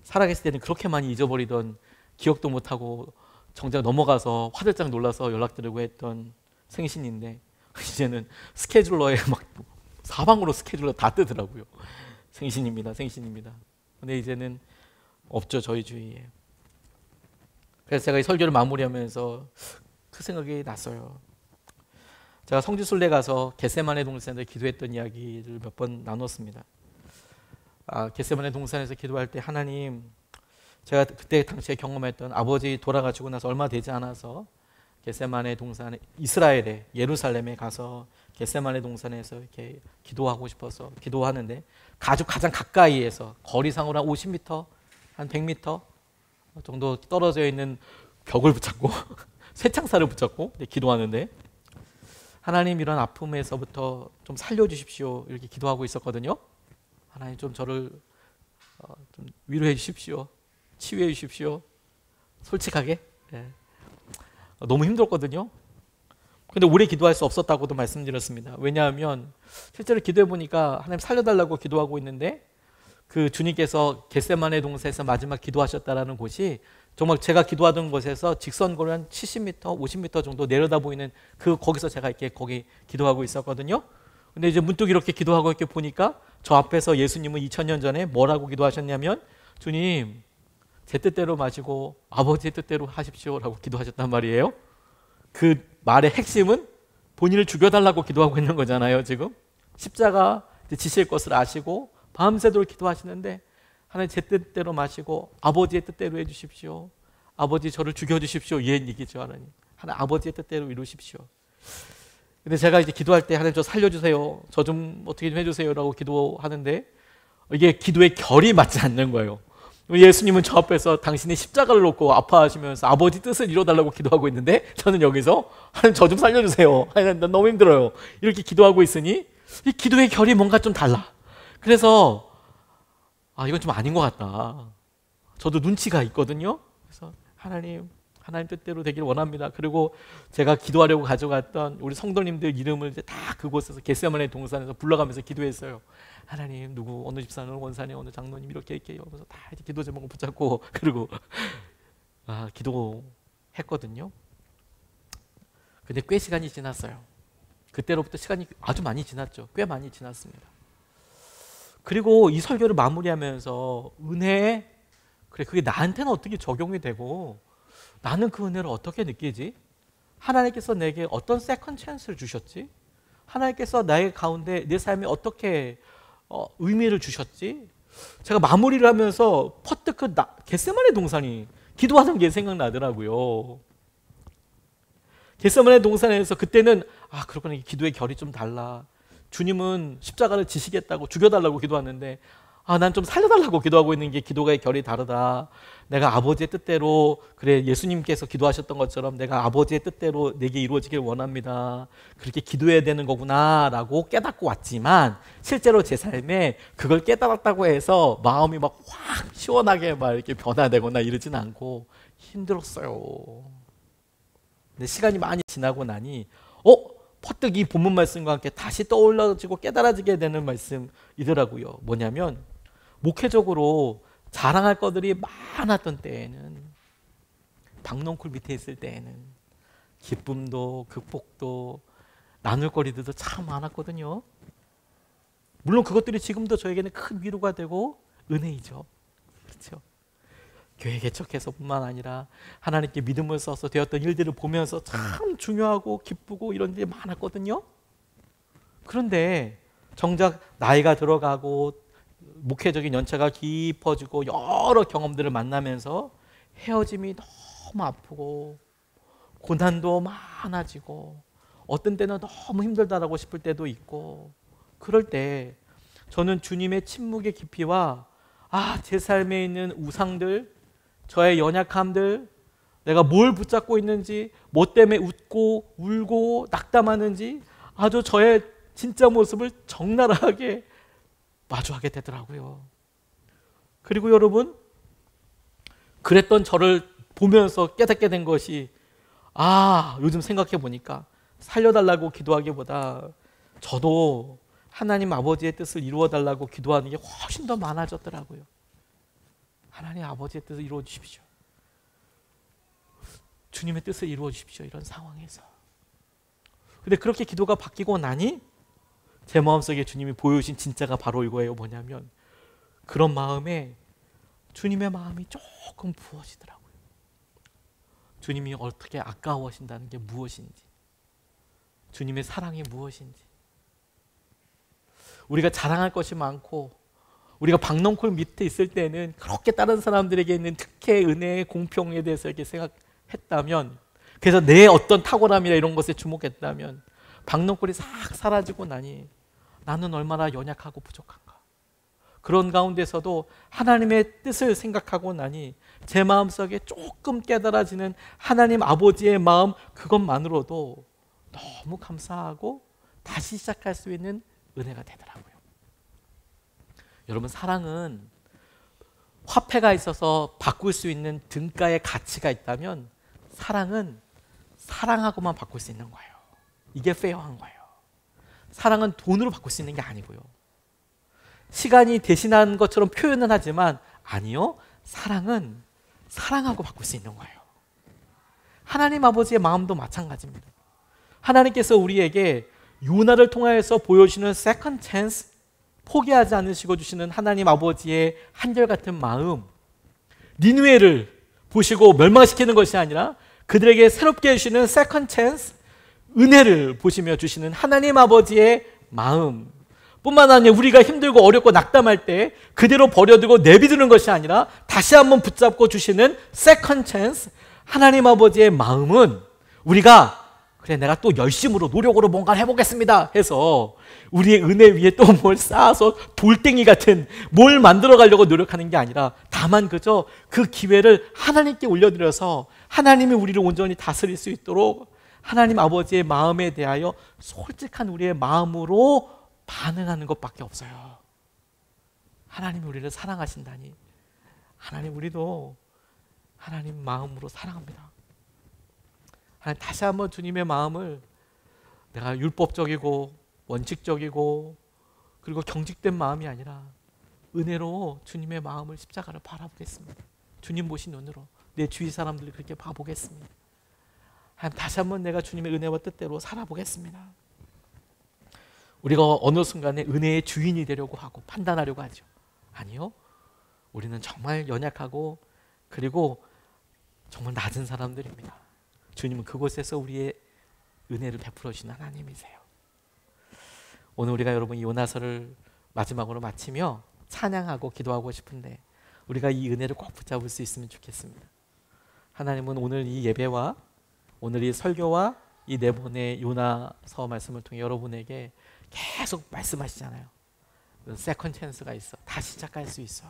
살아계실 때는 그렇게 많이 잊어버리던, 기억도 못하고 정작 넘어가서 화들짝 놀라서 연락드리고 했던 생신인데, 이제는 스케줄러에 막 사방으로 스케줄러 다 뜨더라고요. 생신입니다. 근데 이제는 없죠, 저희 주위에. 그래서 제가 이 설교를 마무리하면서 그 생각이 났어요. 제가 성지순례 가서 겟세마네 동산에서 기도했던 이야기를 몇 번 나눴습니다. 겟세마네 동산에서 기도할 때 하나님, 제가 그때 당시에 경험했던, 아버지 돌아가시고 나서 얼마 되지 않아서 겟세마네 동산에, 이스라엘에 예루살렘에 가서 겟세마네 동산에서 이렇게 기도하고 싶어서 기도하는데, 가장 가까이에서 거리상으로 한 50m, 한 100m 정도 떨어져 있는 벽을 붙잡고 쇠창살을 붙잡고 기도하는데, 하나님 이런 아픔에서부터 좀 살려주십시오 이렇게 기도하고 있었거든요. 하나님 좀 저를 좀 위로해 주십시오. 치유해 주십시오. 솔직하게. 너무 힘들었거든요. 근데 오래 기도할 수 없었다고도 말씀드렸습니다. 왜냐하면 실제로 기도해 보니까 하나님 살려달라고 기도하고 있는데, 그 주님께서 겟세마네 동산에서 마지막 기도하셨다라는 곳이 정말 제가 기도하던 곳에서 직선거리 한 70m, 50m 정도 내려다 보이는 거기서 제가 이렇게 거기 기도하고 있었거든요. 근데 이제 문득 이렇게 기도하고 이렇게 보니까 저 앞에서 예수님은 2000년 전에 뭐라고 기도하셨냐면, 주님, 제 뜻대로 마시고 아버지의 뜻대로 하십시오라고 기도하셨단 말이에요. 그 말의 핵심은 본인을 죽여달라고 기도하고 있는 거잖아요. 지금 십자가 지실 것을 아시고 밤새도록 기도하시는데, 하나님 제 뜻대로 마시고 아버지의 뜻대로 해주십시오. 아버지 저를 죽여주십시오. 이 얘기죠. 하나님 아버지의 뜻대로 이루십시오. 근데 제가 이제 기도할 때 하나님 저 살려주세요. 저 좀 어떻게 좀 해주세요 라고 기도하는데, 이게 기도의 결이 맞지 않는 거예요. 예수님은 저 앞에서 당신이 십자가를 놓고 아파하시면서 아버지 뜻을 이뤄달라고 기도하고 있는데, 저는 여기서 하나님 저 좀 살려주세요. 하나님 난 너무 힘들어요. 이렇게 기도하고 있으니 이 기도의 결이 뭔가 좀 달라. 그래서 이건 좀 아닌 것 같다. 저도 눈치가 있거든요. 그래서 하나님 뜻대로 되길 원합니다. 그리고 제가 기도하려고 가져갔던 우리 성도님들 이름을 이제 다 그곳에서 겟세마네 동산에서 불러가면서 기도했어요. 하나님 누구 어느 집사는 원사님 어느 장로님 이렇게 하면서 다 이렇게 기도 제목을 붙잡고 그리고 기도했거든요. 근데 꽤 시간이 지났어요. 그때로부터 시간이 아주 많이 지났죠. 꽤 많이 지났습니다. 그리고 이 설교를 마무리하면서 은혜, 그래 그게 나한테는 어떻게 적용이 되고 나는 그 은혜를 어떻게 느끼지? 하나님께서 내게 어떤 세컨 찬스를 주셨지? 하나님께서 나의 가운데 내 삶에 어떻게 의미를 주셨지? 제가 마무리를 하면서 퍼뜩 겟세마네 동산이 기도하던 게 생각나더라고요. 겟세마네 동산에서 그때는 그렇구나, 기도의 결이 좀 달라. 주님은 십자가를 지시겠다고 죽여달라고 기도하는데 난 좀 살려달라고 기도하고 있는 게 기도의 결이 다르다. 내가 아버지의 뜻대로, 그래 예수님께서 기도하셨던 것처럼 내가 아버지의 뜻대로 내게 이루어지길 원합니다. 그렇게 기도해야 되는 거구나 라고 깨닫고 왔지만, 실제로 제 삶에 그걸 깨달았다고 해서 마음이 막 확 시원하게 막 이렇게 변화되거나 이러진 않고 힘들었어요. 근데 시간이 많이 지나고 나니 퍼뜩 이 본문 말씀과 함께 다시 떠올라지고 깨달아지게 되는 말씀이더라고요. 뭐냐면, 목회적으로 자랑할 것들이 많았던 때에는, 박넝쿨 밑에 있을 때에는 기쁨도 극복도 나눌 거리들도 참 많았거든요. 물론 그것들이 지금도 저에게는 큰 위로가 되고 은혜이죠. 그렇죠? 교회 개척해서뿐만 아니라 하나님께 믿음을 써서 되었던 일들을 보면서 참 중요하고 기쁘고 이런 일이 많았거든요. 그런데 정작 나이가 들어가고 목회적인 연차가 깊어지고 여러 경험들을 만나면서 헤어짐이 너무 아프고 고난도 많아지고 어떤 때는 너무 힘들다라고 싶을 때도 있고, 그럴 때 저는 주님의 침묵의 깊이와 제 삶에 있는 우상들, 저의 연약함들, 내가 뭘 붙잡고 있는지, 뭐 때문에 웃고 울고 낙담하는지 아주 저의 진짜 모습을 적나라하게 마주하게 되더라고요. 그리고 여러분, 그랬던 저를 보면서 깨닫게 된 것이, 요즘 생각해 보니까 살려달라고 기도하기보다 저도 하나님 아버지의 뜻을 이루어 달라고 기도하는 게 훨씬 더 많아졌더라고요. 하나님 아버지의 뜻을 이루어 주십시오. 주님의 뜻을 이루어 주십시오. 이런 상황에서. 근데 그렇게 기도가 바뀌고 나니 제 마음속에 주님이 보여주신 진짜가 바로 이거예요. 뭐냐면 그런 마음에 주님의 마음이 조금 부어지더라고요. 주님이 어떻게 아까워하신다는 게 무엇인지, 주님의 사랑이 무엇인지. 우리가 자랑할 것이 많고 우리가 박넝쿨 밑에 있을 때는 그렇게 다른 사람들에게 있는 특혜, 은혜, 공평에 대해서 이렇게 생각했다면, 그래서 내 어떤 탁월함이나 이런 것에 주목했다면, 박넝쿨이 싹 사라지고 나니 나는 얼마나 연약하고 부족한가. 그런 가운데서도 하나님의 뜻을 생각하고 나니 제 마음속에 조금 깨달아지는 하나님 아버지의 마음, 그것만으로도 너무 감사하고 다시 시작할 수 있는 은혜가 되더라고요. 여러분, 사랑은 화폐가 있어서 바꿀 수 있는 등가의 가치가 있다면 사랑은 사랑하고만 바꿀 수 있는 거예요. 이게 페어한 거예요. 사랑은 돈으로 바꿀 수 있는 게 아니고요. 시간이 대신한 것처럼 표현은 하지만 아니요, 사랑은 사랑하고 바꿀 수 있는 거예요. 하나님 아버지의 마음도 마찬가지입니다. 하나님께서 우리에게 요나를 통하여서 보여주시는 세컨드 찬스, 포기하지 않으시고 주시는 하나님 아버지의 한결같은 마음, 니느웨를 보시고 멸망시키는 것이 아니라 그들에게 새롭게 해주시는 세컨드 찬스, 은혜를 보시며 주시는 하나님 아버지의 마음 뿐만 아니라 우리가 힘들고 어렵고 낙담할 때 그대로 버려두고 내비두는 것이 아니라 다시 한번 붙잡고 주시는 세컨드 찬스, 하나님 아버지의 마음은 우리가 그래 내가 또 열심으로 노력으로 뭔가를 해보겠습니다 해서 우리의 은혜 위에 또 뭘 쌓아서 돌덩이 같은 뭘 만들어 가려고 노력하는 게 아니라 다만 그저 그 기회를 하나님께 올려드려서 하나님이 우리를 온전히 다스릴 수 있도록 하나님 아버지의 마음에 대하여 솔직한 우리의 마음으로 반응하는 것밖에 없어요. 하나님이 우리를 사랑하신다니 하나님 우리도 하나님 마음으로 사랑합니다. 하나님 다시 한번 주님의 마음을 내가 율법적이고 원칙적이고 그리고 경직된 마음이 아니라 은혜로 주님의 마음을 십자가를 바라보겠습니다. 주님 보신 눈으로 내 주위 사람들을 그렇게 봐보겠습니다. 하나님 다시 한번 내가 주님의 은혜와 뜻대로 살아보겠습니다. 우리가 어느 순간에 은혜의 주인이 되려고 하고 판단하려고 하죠. 아니요. 우리는 정말 연약하고 그리고 정말 낮은 사람들입니다. 주님은 그곳에서 우리의 은혜를 베풀어 주시는 하나님이세요. 오늘 우리가 여러분 이 요나서를 마지막으로 마치며 찬양하고 기도하고 싶은데 우리가 이 은혜를 꼭 붙잡을 수 있으면 좋겠습니다. 하나님은 오늘 이 예배와 오늘 이 설교와 이 네 번의 요나서 말씀을 통해 여러분에게 계속 말씀하시잖아요. 세컨드 찬스가 있어. 다시 시작할 수 있어.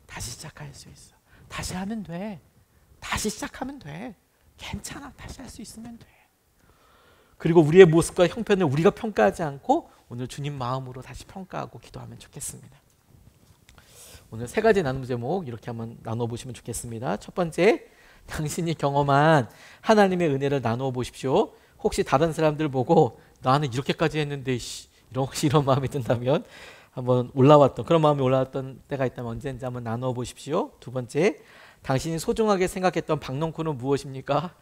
다시 시작할 수 있어. 다시 하면 돼. 다시 시작하면 돼. 괜찮아. 다시 할 수 있으면 돼. 그리고 우리의 모습과 형편을 우리가 평가하지 않고 오늘 주님 마음으로 다시 평가하고 기도하면 좋겠습니다. 오늘 세 가지 나눔 제목 이렇게 한번 나눠보시면 좋겠습니다. 첫 번째, 당신이 경험한 하나님의 은혜를 나누어 보십시오. 혹시 다른 사람들 보고 나는 이렇게까지 했는데 혹시 이런 마음이 든다면 한번 그런 마음이 올라왔던 때가 있다면 언제인지 한번 나누어 보십시오. 두 번째, 당신이 소중하게 생각했던 박넝쿨은 무엇입니까?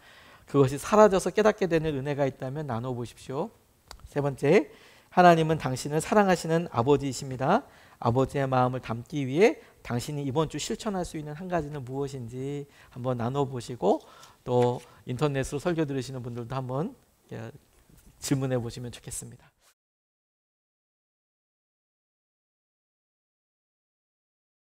그것이 사라져서 깨닫게 되는 은혜가 있다면 나누어 보십시오. 세 번째, 하나님은 당신을 사랑하시는 아버지이십니다. 아버지의 마음을 담기 위해 당신이 이번 주 실천할 수 있는 한 가지는 무엇인지 한번 나눠보시고 또 인터넷으로 설교 들으시는 분들도 한번 질문해 보시면 좋겠습니다.